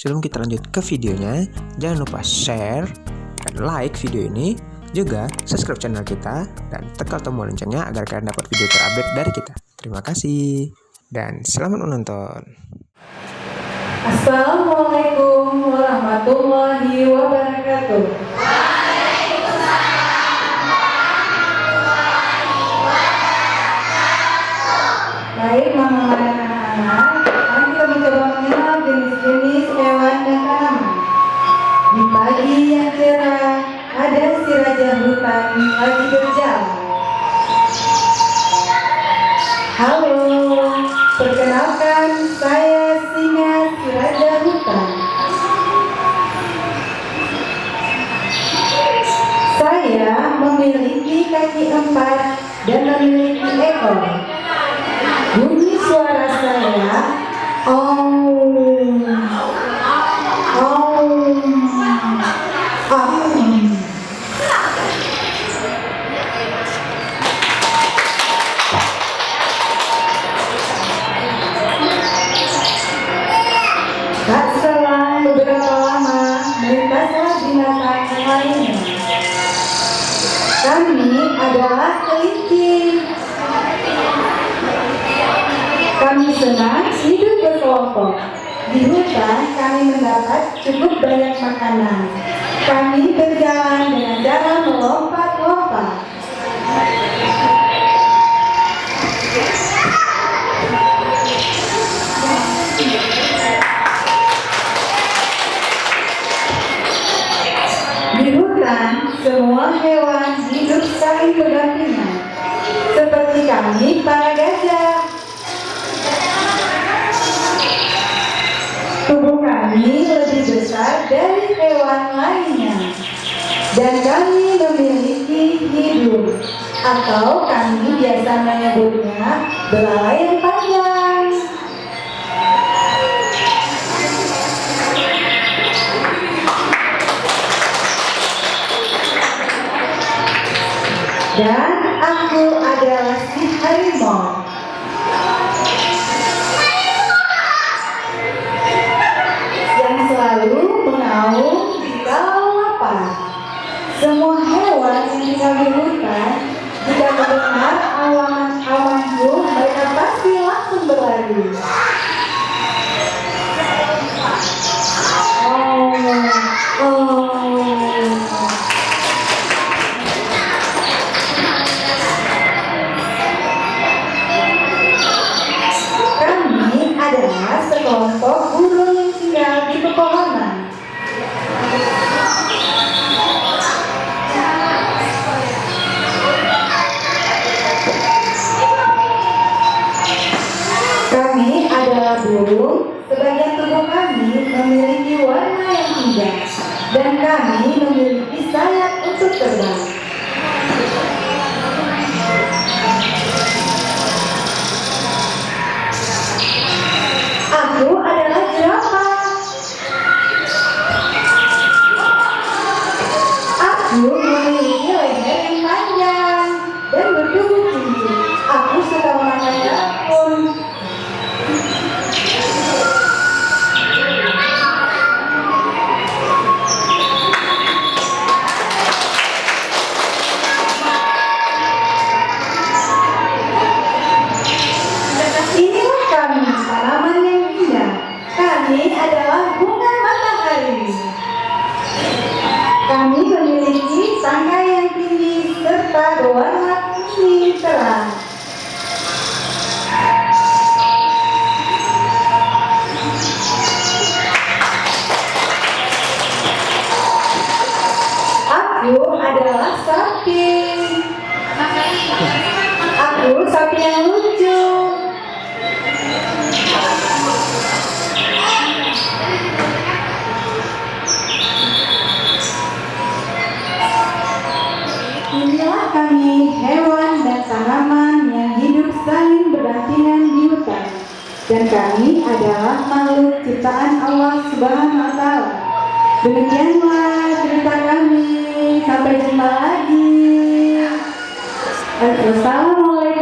sebelum kita lanjut ke videonya, jangan lupa share dan like video ini, juga subscribe channel kita dan tekan tombol loncengnya agar kalian dapat video terupdate dari kita. Terima kasih dan selamat menonton. Assalamualaikum warahmatullahi wabarakatuh. Baik, mama dan anak-anak, mari kita mencoba mengenal jenis-jenis hewan dan tanaman. Di pagi yang cerah, ada si raja hutan lagi berjalan. Halo, perkenalkan, saya singa si raja hutan. Saya memiliki kaki 4 dan memiliki ekor. Bunyi suara saya, tak selang beberapa lama melintaslah binatang lainnya. Kami adalah kelinci. Kami senang hidup berkelompok. Di hutan kami mendapat cukup banyak makanan. Kami berjalan dengan cara melompat-lompat. Di hutan, semua hewan hidup saling berdampingan. Seperti kami para gajah. Tubuh kami lebih besar dari hewan lainnya. Dan kami memiliki hidung, atau kami biasa menyebutnya belalai yang panjang. Dan aku adalah si harimau. Yang selalu mengaum di kalau lapar. Semua hewan yang tinggal di hutan, jika mendengar awanku, mereka pasti langsung berlari. Kami adalah sekelompok burung yang tinggal di pepohonan. Kami adalah burung. Sebagian tubuh kami memiliki warna yang indah, dan kami memiliki sayap untuk terbang. Aku adalah jerapah. Aku memiliki leher yang panjang dan bertubuh tinggi. Aku suka memakan daun. Inilah kami, tanaman yang indah. Kami adalah bunga matahari. Kami memiliki tangkai yang tinggi serta berwarna kuning terang. Aku adalah sapi. Aku sapi yang lucu. Inilah kami, hewan dan tanaman yang hidup saling berdampingan di hutan. Dan kami adalah makhluk ciptaan Allah Subhanahu wa Ta'ala. Demikianlah cerita kami. Sampai jumpa lagi. Assalamualaikum.